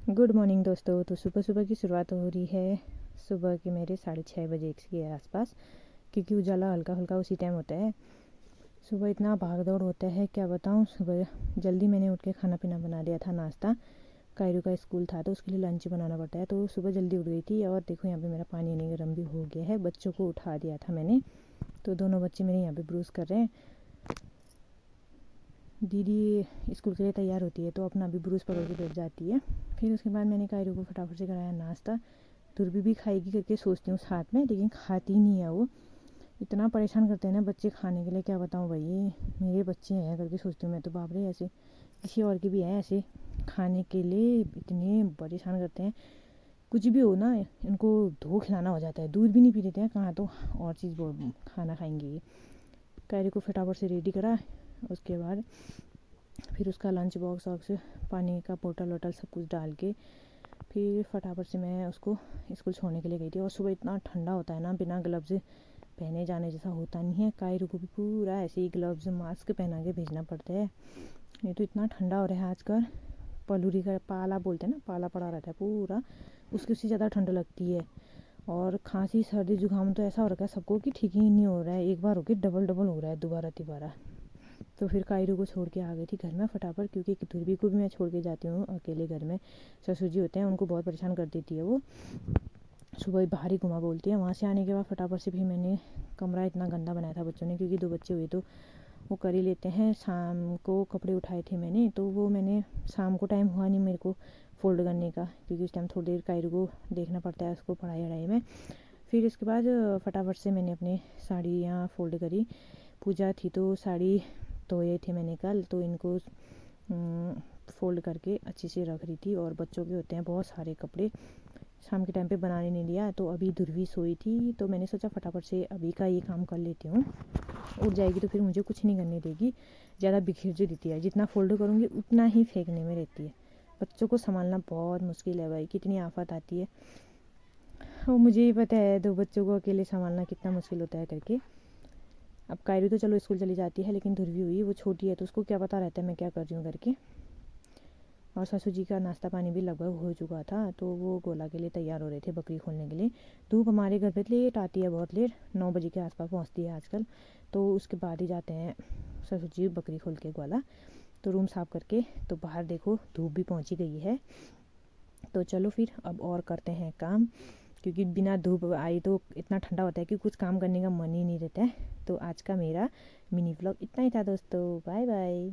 Good morning दोस्तों। तो सुबह सुबह की शुरुआत हो रही है सुबह के मेरे 6:30 बजे के आसपास, क्योंकि उजाला हल्का हल्का उसी टाइम होता है। सुबह इतना भाग दौड़ होता है क्या बताऊँ। सुबह जल्दी मैंने उठ के खाना पीना बना लिया था, नाश्ता। कायरू का स्कूल था तो उसके लिए लंच बनाना पड़ता है, तो सुबह जल्दी उठ गई थी। और देखो यहाँ पे मेरा पानी नहीं गर्म भी हो गया है। बच्चों को उठा दिया था मैंने, तो दोनों बच्चे मेरे यहाँ पे ब्रूस कर रहे हैं। दीदी स्कूल के लिए तैयार होती है तो अपना भी ब्रूस पकड़ के बैठ जाती है। फिर उसके बाद मैंने कायरू को फटाफट से कराया नाश्ता। तुरबी भी खाएगी करके सोचती हूँ साथ में, लेकिन खाती नहीं है वो। इतना परेशान करते हैं ना बच्चे खाने के लिए, क्या बताऊँ भाई। मेरे बच्चे हैं करके सोचती हूँ मैं तो, बाप रे। ऐसे किसी और के भी है ऐसे, खाने के लिए इतने परेशान करते हैं। कुछ भी हो ना, इनको धो खिलाना हो जाता है। दूध भी नहीं पी देते हैं, कहाँ तो और चीज़ खाना खाएंगे ये। कायरे को फटाफट से रेडी करा। उसके बाद फिर उसका लंच बॉक्स वॉक्स, पानी का बोतल वोटल सब कुछ डाल के फिर फटाफट से मैं उसको स्कूल छोड़ने के लिए गई थी। और सुबह इतना ठंडा होता है ना, बिना ग्लव्स पहने जाने जैसा होता नहीं है। कायरू को भी पूरा ऐसे ही ग्लव्स मास्क पहना के भेजना पड़ता है। ये तो इतना ठंडा हो रहा है आजकल। पलूरी का पाला बोलते हैं ना, पाला पड़ा रहता है पूरा, उससे ज़्यादा ठंड लगती है। और खांसी सर्दी जुकाम तो ऐसा हो रखा है सबको कि ठीक ही नहीं हो रहा है। एक बार हो के डबल डबल हो रहा है, दोबारा तिबारा। तो फिर कायरू को छोड़ के आ गई थी घर में फटाफट, क्योंकि ध्रुवी को भी मैं छोड़ के जाती हूँ अकेले घर में। ससुर जी होते हैं, उनको बहुत परेशान कर देती है वो। सुबह बाहर ही घुमा बोलती है। वहाँ से आने के बाद फटाफट से भी मैंने कमरा इतना गंदा बनाया था बच्चों ने, क्योंकि 2 बच्चे हुए तो वो कर ही लेते हैं। शाम को कपड़े उठाए थे मैंने, तो वो मैंने शाम को टाइम हुआ नहीं मेरे को फ़ोल्ड करने का, क्योंकि उस टाइम थोड़ी देर कायरू को देखना पड़ता है उसको पढ़ाई वढ़ाई में। फिर इसके बाद फटाफट से मैंने अपनी साड़ियाँ फ़ोल्ड करी। पूजा थी तो साड़ी धोए थे मैंने कल, तो इनको फ़ोल्ड करके अच्छे से रख रही थी। और बच्चों के होते हैं बहुत सारे कपड़े, शाम के टाइम पे बनाने नहीं दिया। तो अभी ध्रुवी सोई थी तो मैंने सोचा फटाफट से अभी का ये काम कर लेती हूँ। उठ जाएगी तो फिर मुझे कुछ नहीं करने देगी, ज़्यादा बिखेर जो देती है। जितना फ़ोल्ड करूँगी उतना ही फेंकने में रहती है। बच्चों को संभालना बहुत मुश्किल है भाई, कितनी आफत आती है। और मुझे ही पता है 2 बच्चों को अकेले संभालना कितना मुश्किल होता है करके। अब कायरू तो चलो स्कूल चली जाती है, लेकिन ध्रुवी हुई वो छोटी है तो उसको क्या पता रहता है मैं क्या कर रही हूँ करके। और ससुर जी का नाश्ता पानी भी लगभग हो चुका था, तो वो गोला के लिए तैयार हो रहे थे बकरी खोलने के लिए। धूप हमारे घर पे लेट आती है, बहुत लेट, 9 बजे के आसपास पहुँचती है आजकल। तो उसके बाद ही जाते हैं ससुर जी बकरी खोल के ग्वाला। तो रूम साफ़ करके, तो बाहर देखो धूप भी पहुँची गई है। तो चलो फिर अब और करते हैं काम, क्योंकि बिना धूप आई तो इतना ठंडा होता है कि कुछ काम करने का मन ही नहीं रहता है। तो आज का मेरा मिनी व्लॉग इतना ही था दोस्तों। Bye bye.